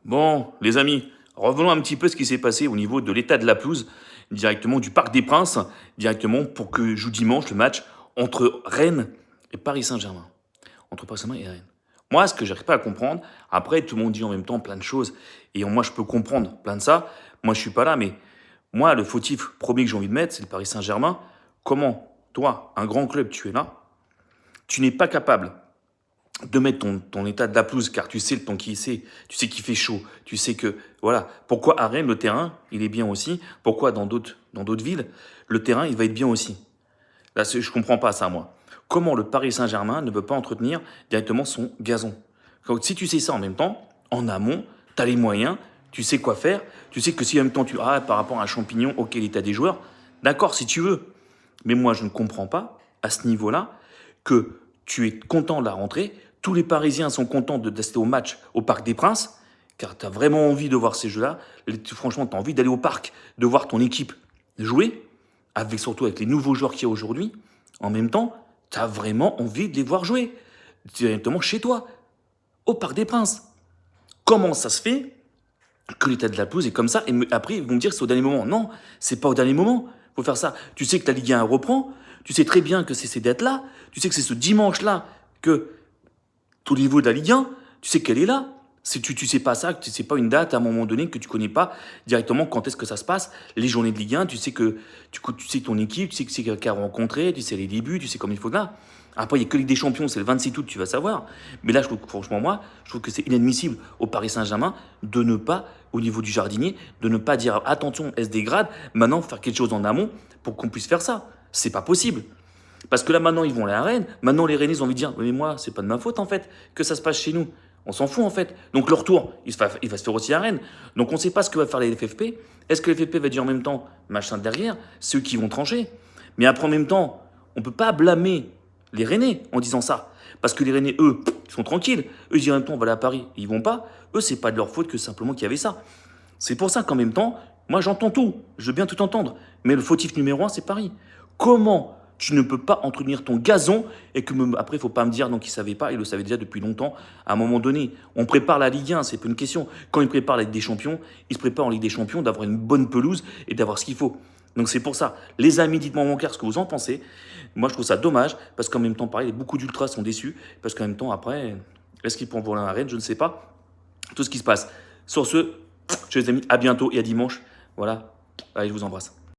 Bon, les amis, revenons un petit peu à ce qui s'est passé au niveau de l'état de la pelouse, directement du Parc des Princes, directement pour que joue dimanche le match entre Rennes et Paris Saint-Germain. Entre Paris Saint-Germain et Rennes. Moi, ce que j'arrive pas à comprendre, après, tout le monde dit en même temps plein de choses, et moi, je peux comprendre plein de ça. Moi, je suis pas là, mais moi, le fautif premier que j'ai envie de mettre, c'est le Paris Saint-Germain. Comment, toi, un grand club, tu es là, tu n'es pas capable de mettre ton état de la pelouse, car tu sais le temps qu'il c'est, tu sais qu'il fait chaud, tu sais que, voilà, pourquoi à Rennes, le terrain, il est bien aussi, pourquoi dans d'autres villes, le terrain, il va être bien aussi. Là, je comprends pas ça, moi. Comment le Paris Saint-Germain ne veut pas entretenir directement son gazon? Donc, si tu sais ça en même temps, en amont, tu as les moyens, tu sais quoi faire, tu sais que si en même temps par rapport à un champignon, ok, l'état des joueurs, d'accord, si tu veux. Mais moi, je ne comprends pas, à ce niveau-là, que tu es content de la rentrée, tous les Parisiens sont contents d'assister au match au Parc des Princes, car tu as vraiment envie de voir ces jeux-là. Franchement, tu as envie d'aller au parc, de voir ton équipe jouer, surtout avec les nouveaux joueurs qu'il y a aujourd'hui. En même temps, tu as vraiment envie de les voir jouer, directement chez toi, au Parc des Princes. Comment ça se fait que l'état de la pelouse est comme ça, et après ils vont me dire que c'est au dernier moment. Non, c'est pas au dernier moment. Faut faire ça. Tu sais que la Ligue 1 reprend, tu sais très bien que c'est ces dates-là, tu sais que c'est ce dimanche-là que tout le niveau de la Ligue 1, tu sais qu'elle est là. Tu sais pas ça, tu sais pas une date à un moment donné que tu connais pas directement quand est-ce que ça se passe. Les journées de Ligue 1, tu sais que tu sais ton équipe, tu sais que c'est quelqu'un à rencontrer, tu sais les débuts, tu sais comme il faut là. Après, il n'y a que Ligue des Champions, c'est le 26 août, tu vas savoir. Mais là, franchement, moi, je trouve que c'est inadmissible au Paris Saint-Germain de ne pas, au niveau du jardinier, de ne pas dire attention, elle se dégrade, maintenant faire quelque chose en amont pour qu'on puisse faire ça. C'est pas possible. Parce que là, maintenant, ils vont aller à Rennes. Maintenant, les Rennais ont envie de dire, mais moi, c'est pas de ma faute, en fait, que ça se passe chez nous. On s'en fout, en fait. Donc, leur tour, il va se faire aussi à Rennes. Donc, on ne sait pas ce que va faire les FFP. Est-ce que les FFP va dire en même temps, machin derrière, c'est eux qui vont trancher. Mais après, en même temps, on ne peut pas blâmer les Rennais en disant ça. Parce que les Rennais, eux, ils sont tranquilles. Eux, ils disent en même temps, on va aller à Paris. Ils vont pas. Eux, c'est pas de leur faute que simplement qu'il y avait ça. C'est pour ça qu'en même temps, moi, j'entends tout. Je veux bien tout entendre. Mais le fautif numéro un, c'est Paris. Comment tu ne peux pas entretenir ton gazon et que après, il ne faut pas me dire donc il ne savait pas, il le savait déjà depuis longtemps. À un moment donné, on prépare la Ligue 1, c'est pas une question. Quand il prépare la Ligue des Champions, il se prépare en Ligue des Champions d'avoir une bonne pelouse et d'avoir ce qu'il faut. Donc c'est pour ça. Les amis, dites-moi en commentaire ce que vous en pensez. Moi, je trouve ça dommage parce qu'en même temps, pareil, beaucoup d'ultras sont déçus parce qu'en même temps, après, est-ce qu'ils pourront voler un arène? Je ne sais pas. Tout ce qui se passe. Sur ce, chers amis, à bientôt et à dimanche. Voilà. Allez, je vous embrasse.